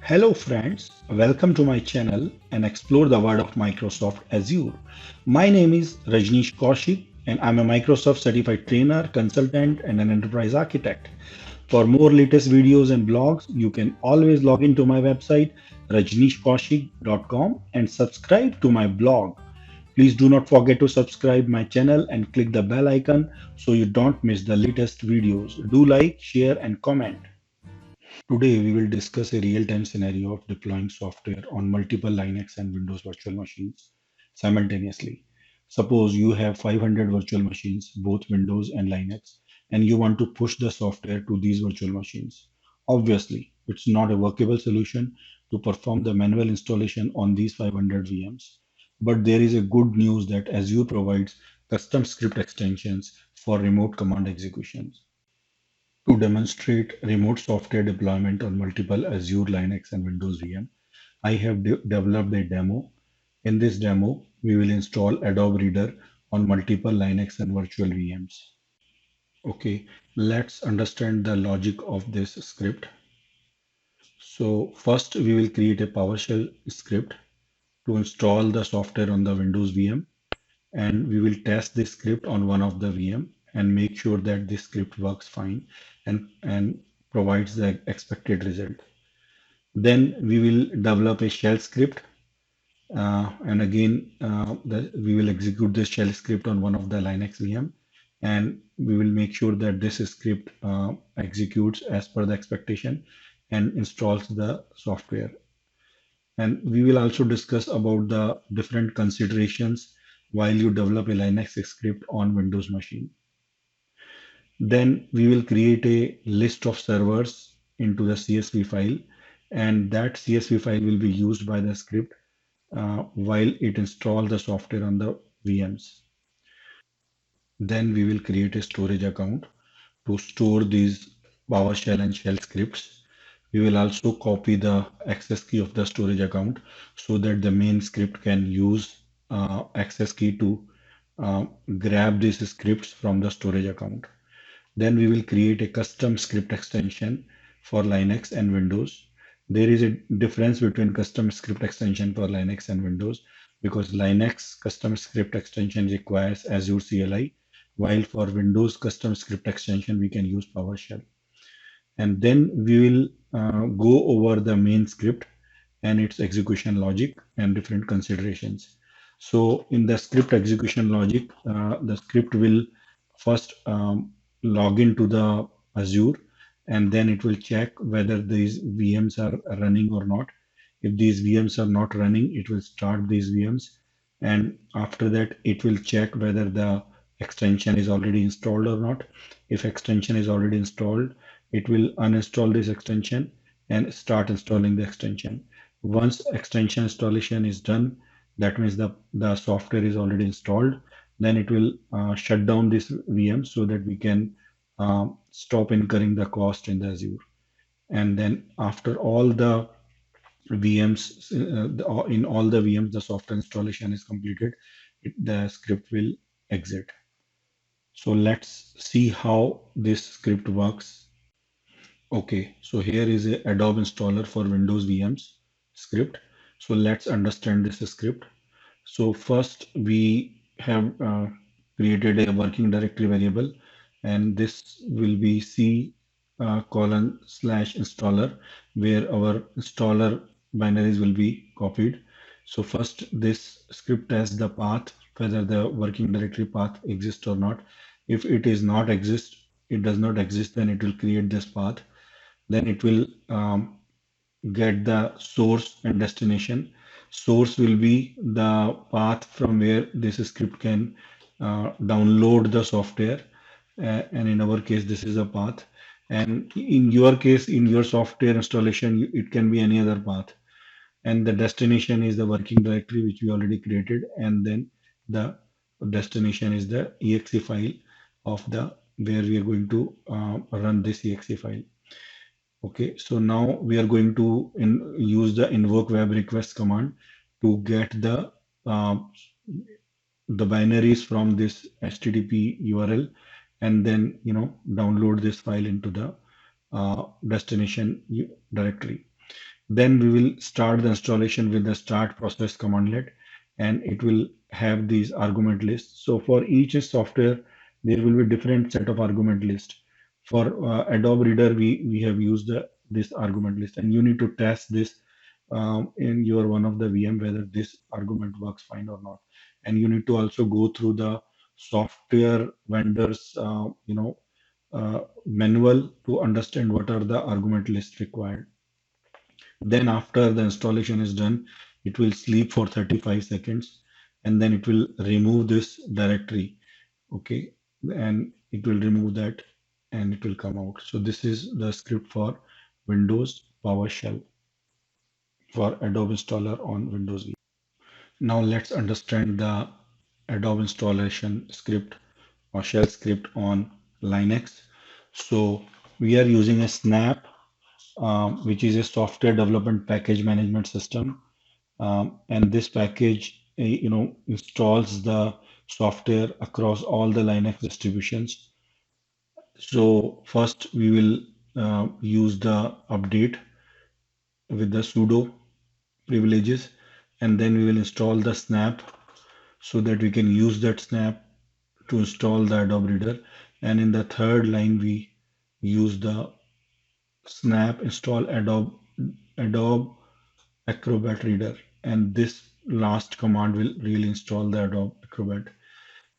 Hello friends, welcome to my channel and explore the world of Microsoft Azure. My name is Rajneesh Kaushik and I'm a Microsoft certified trainer, consultant and an enterprise architect. For more latest videos and blogs, you can always log into my website rajneeshkaushik.com and subscribe to my blog. Please do not forget to subscribe my channel and click the bell icon so you don't miss the latest videos. Do like, share and comment. Today, we will discuss a real-time scenario of deploying software on multiple Linux and Windows virtual machines simultaneously. Suppose you have 500 virtual machines, both Windows and Linux, and you want to push the software to these virtual machines. Obviously, it's not a workable solution to perform the manual installation on these 500 VMs. But there is a good news that Azure provides custom script extensions for remote command executions. To demonstrate remote software deployment on multiple Azure, Linux, and Windows VM, I have developed a demo. In this demo, we will install Adobe Reader on multiple Linux and virtual VMs. Okay, let's understand the logic of this script. So first, we will create a PowerShell script to install the software on the Windows VM, and we will test this script on one of the VM and make sure that this script works fine and provides the expected result. Then we will develop a shell script and again we will execute this shell script on one of the Linux VM and we will make sure that this script executes as per the expectation and installs the software. And we will also discuss about the different considerations while you develop a Linux script on Windows machine. Then we will create a list of servers into the CSV file, and that CSV file will be used by the script while it installs the software on the VMs. Then we will create a storage account to store these PowerShell and shell scripts. We will also copy the access key of the storage account so that the main script can use access key to grab these scripts from the storage account. Then we will create a custom script extension for Linux and Windows. There is a difference between custom script extension for Linux and Windows because Linux custom script extension requires Azure CLI, while for Windows custom script extension we can use PowerShell. And then we will go over the main script and its execution logic and different considerations. So in the script execution logic, the script will first log into the Azure and then it will check whether these VMs are running or not. If these VMs are not running, it will start these VMs and after that it will check whether the extension is already installed or not. If extension is already installed, it will uninstall this extension and start installing the extension. Once extension installation is done, that means the software is already installed, then it will shut down this VM so that we can stop incurring the cost in the Azure. And then after all the VMs, in all the VMs, the software installation is completed, the script will exit. So let's see how this script works. Okay, so here is a Adobe installer for Windows VMs script. So let's understand this script. So first we have created a working directory variable and this will be C colon slash installer where our installer binaries will be copied. So first this script tests the path, whether the working directory path exists or not. If it is not exist, it does not exist, then it will create this path. Then it will get the source and destination. Source will be the path from where this script can download the software. And in our case, this is a path. And in your case, in your software installation, it can be any other path. And the destination is the working directory, which we already created. And then the destination is the exe file of the where we are going to run this exe file. Okay, so now we are going to use the invoke web request command to get uh, the binaries from this HTTP URL and then download this file into the destination directory. Then we will start the installation with the start process commandlet, and it will have these argument lists. So for each software, there will be different set of argument list. For Adobe Reader, we have used this argument list, and you need to test this in your one of the VM whether this argument works fine or not. And you need to also go through the software vendors, manual to understand what are the argument lists required. Then after the installation is done, it will sleep for 35 seconds and then it will remove this directory. Okay. And it will remove that and it will come out. So this is the script for Windows PowerShell for Adobe installer on Windows. Now let's understand the Adobe installation script or shell script on Linux. So we are using a Snap, which is a software development package management system. And this package, installs the software across all the Linux distributions. So first we will use the update with the sudo privileges, and then we will install the snap so that we can use that snap to install the Adobe Reader. And in the third line, we use the snap install Adobe Acrobat Reader. And this last command will really install the Adobe Acrobat.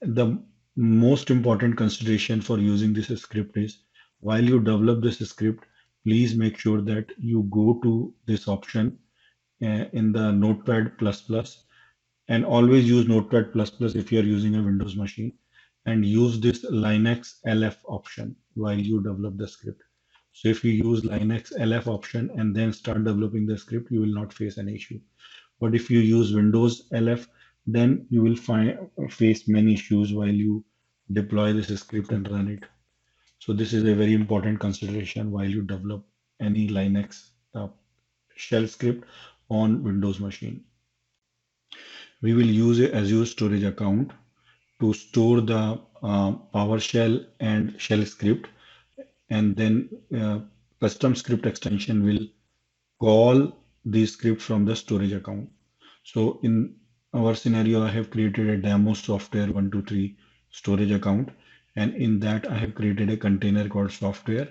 The most important consideration for using this script is while you develop this script, please make sure that you go to this option in the Notepad++, and always use Notepad++ if you are using a Windows machine, and use this Linux LF option while you develop the script. So if you use Linux LF option and then start developing the script, you will not face an issue. But if you use Windows LF, then you will face many issues while you deploy this script and run it. So this is a very important consideration while you develop any Linux shell script on Windows machine. We will use a Azure storage account to store the PowerShell and shell script, and then custom script extension will call the script from the storage account. So in our scenario, I have created a demo software 123 storage account, and in that I have created a container called software,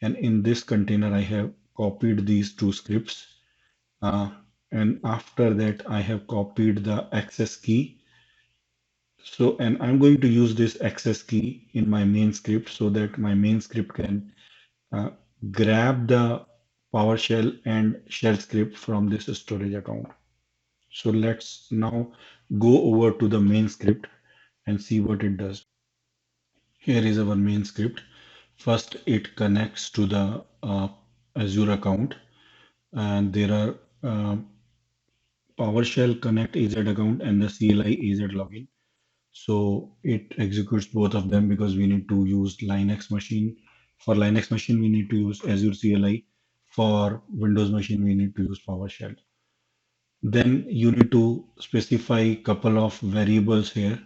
and in this container I have copied these two scripts, and after that I have copied the access key. So, and I'm going to use this access key in my main script so that my main script can uh, grab the PowerShell and shell script from this storage account. So let's now go over to the main script and see what it does. Here is our main script. First, it connects to the Azure account, and there are PowerShell Connect AZ account and the CLI AZ login. So it executes both of them because we need to use Linux machine. For Linux machine, we need to use Azure CLI. For Windows machine, we need to use PowerShell. Then you need to specify a couple of variables here,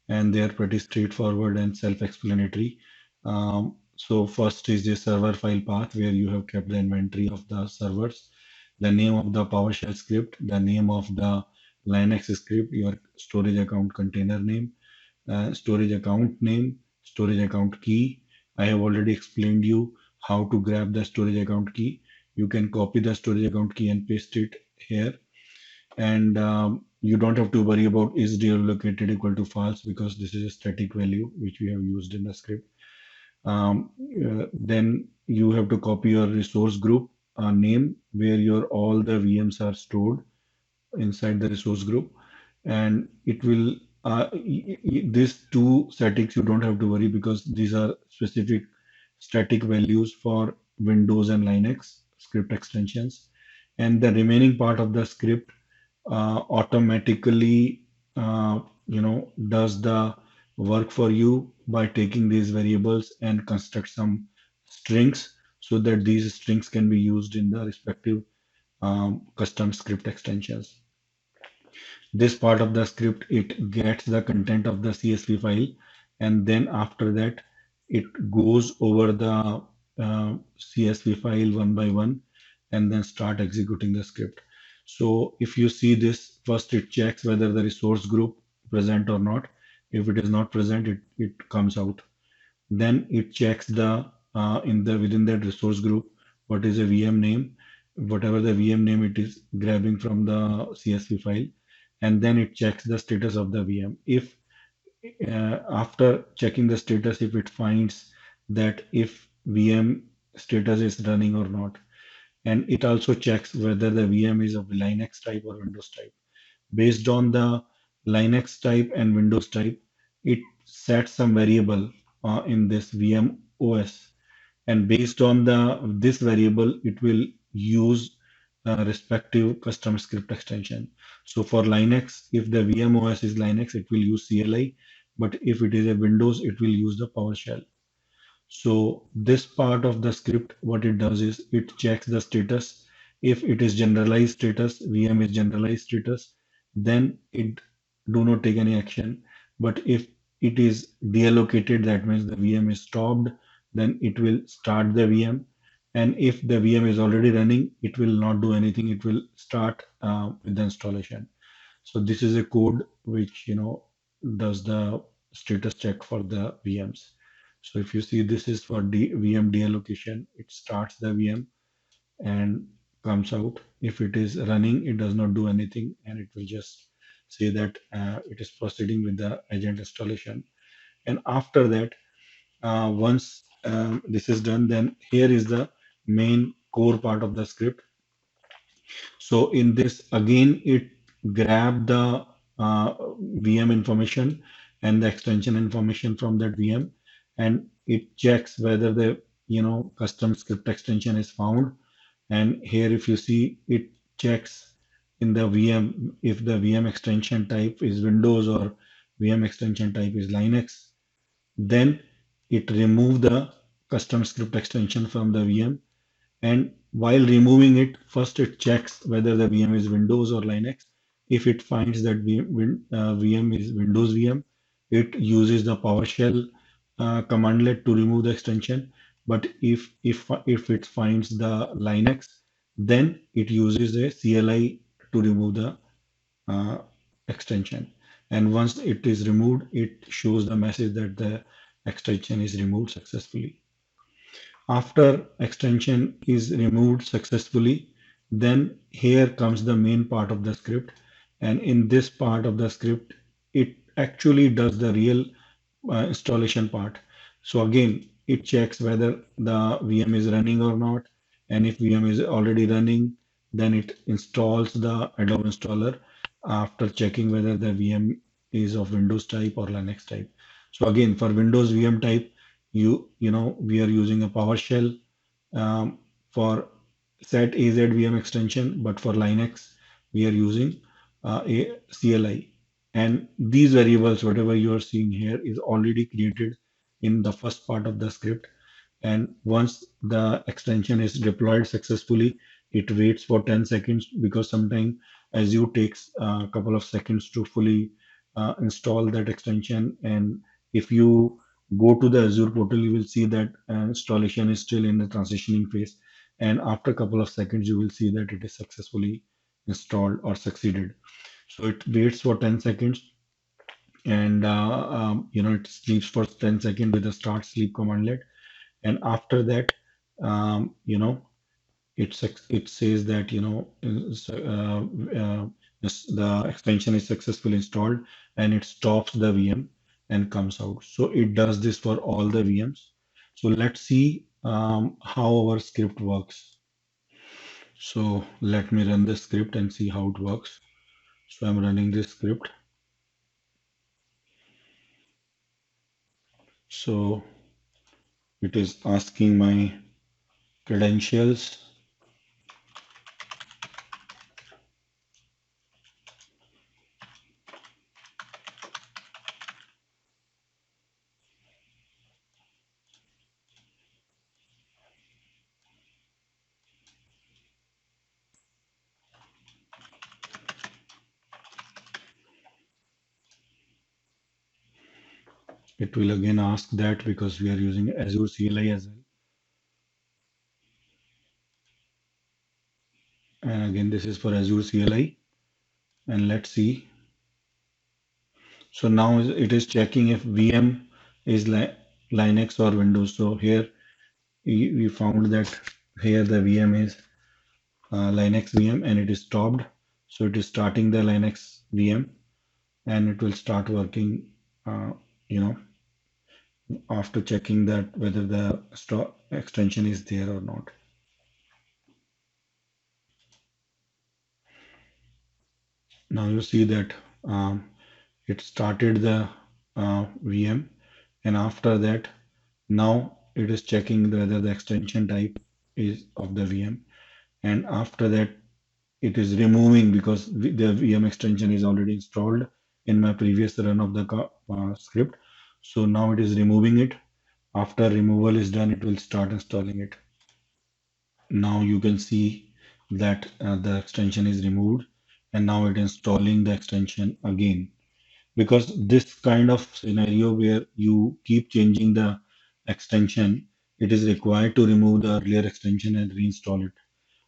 and they are pretty straightforward and self-explanatory. So first is the server file path where you have kept the inventory of the servers, the name of the PowerShell script, the name of the Linux script, your storage account container name, storage account name, storage account key. I have already explained you how to grab the storage account key. You can copy the storage account key and paste it here. And you don't have to worry about is deallocated equal to false because this is a static value which we have used in the script. Then you have to copy your resource group name where your all the VMs are stored inside the resource group, and it will these two settings you don't have to worry because these are specific static values for Windows and Linux script extensions, and the remaining part of the script automatically does the work for you by taking these variables and construct some strings so that these strings can be used in the respective custom script extensions. This part of the script, it gets the content of the CSV file, and then after that it goes over the CSV file one by one, and then start executing the script. So if you see this, first it checks whether the resource group present or not. If it is not present, it comes out. Then it checks the in the within that resource group what is a VM name, whatever the VM name it is grabbing from the CSV file, and then it checks the status of the VM. If after checking the status, if it finds that if VM status is running or not, and it also checks whether the VM is of Linux type or Windows type. Based on the Linux type and Windows type, it sets some variable in this VM OS, and based on the this variable, it will use respective custom script extension. So for Linux, if the VM OS is Linux, it will use CLI, but if it is a Windows, it will use the PowerShell. So this part of the script, what it does is it checks the status. If it is generalized status, VM is generalized status, then it do not take any action. But if it is deallocated, that means the VM is stopped, then it will start the VM. And if the VM is already running, it will not do anything. It will start with the installation. So this is a code which does the status check for the VMs. So if you see, this is for VM deallocation. It starts the VM and comes out. If it is running, it does not do anything, and it will just say that it is proceeding with the agent installation. And after that, once this is done, then here is the main core part of the script. So in this, again, it grab the VM information and the extension information from that VM, and it checks whether the custom script extension is found. And here, if you see, it checks in the VM if the VM extension type is Windows or VM extension type is Linux. Then it remove the custom script extension from the VM, and while removing it, first it checks whether the VM is Windows or Linux. If it finds that VM is Windows VM, it uses the PowerShell commandlet to remove the extension. But if it finds the Linux, then it uses a CLI to remove the uh, extension. And once it is removed, it shows the message that the extension is removed successfully. After extension is removed successfully, then here comes the main part of the script. And in this part of the script, it actually does the real installation part. So again, it checks whether the VM is running or not. And if VM is already running, then it installs the Adobe installer after checking whether the VM is of Windows type or Linux type. So again, for Windows VM type, we are using a PowerShell um, for set AZVM extension, but for Linux, we are using a CLI. And these variables, whatever you are seeing here, is already created in the first part of the script. And once the extension is deployed successfully, it waits for 10 seconds because sometimes Azure takes a couple of seconds to fully install that extension. And if you go to the Azure portal, you will see that installation is still in the transitioning phase. And after a couple of seconds, you will see that it is successfully installed or succeeded. So it waits for 10 seconds, and it sleeps for 10 seconds with a start sleep commandlet. And after that, um, you know it says that the extension is successfully installed, and it stops the VM and comes out. So it does this for all the VMs. So let's see how our script works. So let me run the script and see how it works. So I'm running this script. So it is asking my credentials. It will again ask that because we are using Azure CLI as well. and this is for Azure CLI. And let's see. So now it is checking if VM is Linux or Windows. So here we found that here the VM is Linux VM and it is stopped. So it is starting the Linux VM and it will start working, uh, you know, after checking that whether the extension is there or not. Now you see that it started the VM, and after that, now it is checking whether the extension type is of the VM, and after that, it is removing because the VM extension is already installed in my previous run of the script. So now it is removing it. After removal is done, it will start installing it. Now you can see that the extension is removed and now it is installing the extension again, because this kind of scenario where you keep changing the extension, it is required to remove the earlier extension and reinstall it,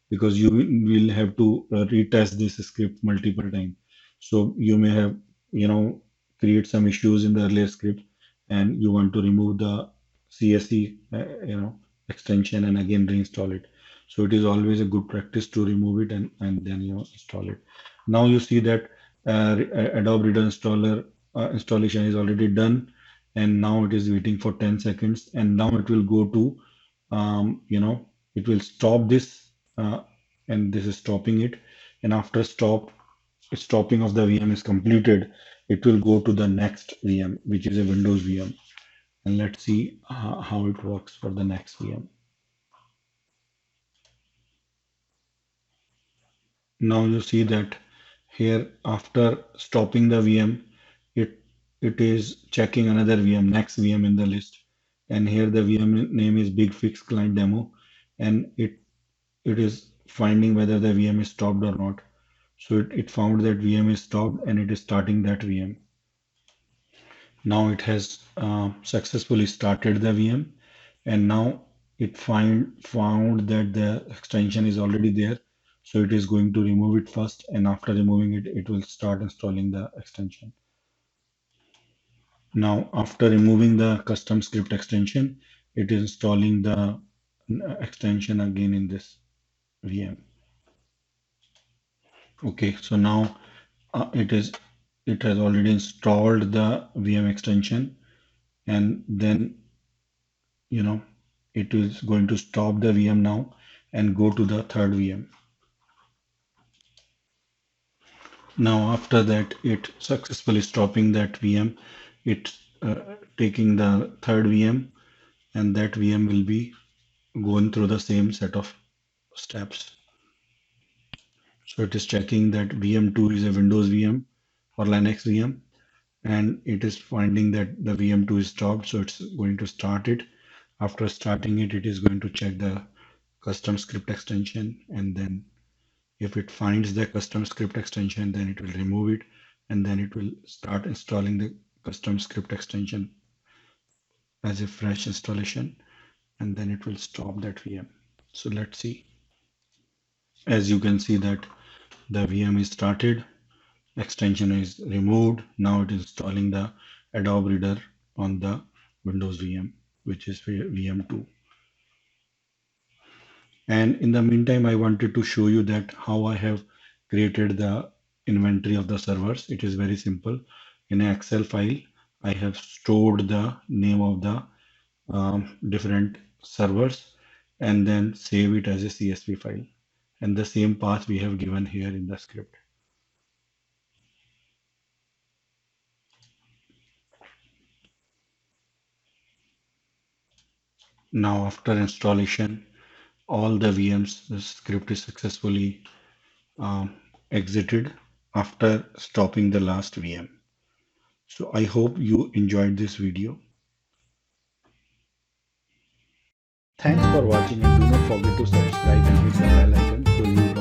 because you will have to retest this script multiple times. So you may have, create some issues in the earlier script and you want to remove the CSE, extension and again reinstall it. So it is always a good practice to remove it and then install it. Now you see that Adobe Reader Installer installation is already done, and now it is waiting for 10 seconds, and now it will go to, it will stop this, and this is stopping it. And after stopping of the VM is completed, it will go to the next VM, which is a Windows VM. And let's see how it works for the next VM. Now you see that here after stopping the VM, it it is checking another VM, next VM in the list. And here the VM name is Big Fix Client Demo, and it is finding whether the VM is stopped or not. So it found that VM is stopped and it is starting that VM. Now it has successfully started the VM, and now it found that the extension is already there. So it is going to remove it first, and after removing it, it will start installing the extension. Now, after removing the custom script extension, it is installing the extension again in this VM. Okay, so now it has already installed the VM extension, and then it is going to stop the VM now and go to the third VM. Now after that, it successfully stopping that VM, it taking the third VM, and that VM will be going through the same set of steps. So it is checking that VM2 is a Windows VM or Linux VM, and it is finding that the VM2 is stopped, so it's going to start it. After starting it, it is going to check the custom script extension, and then if it finds the custom script extension, then it will remove it, and then it will start installing the custom script extension as a fresh installation, and then it will stop that VM. So let's see. As you can see that the VM is started, extension is removed. Now it is installing the Adobe Reader on the Windows VM, which is VM2. And in the meantime, I wanted to show you that how I have created the inventory of the servers. It is very simple. In an Excel file, I have stored the name of the different servers and then save it as a CSV file. And the same path we have given here in the script. Now after installation, all the VMs, the script is successfully exited after stopping the last VM. So I hope you enjoyed this video. Thanks for watching, and do not forget to subscribe and hit the bell icon so you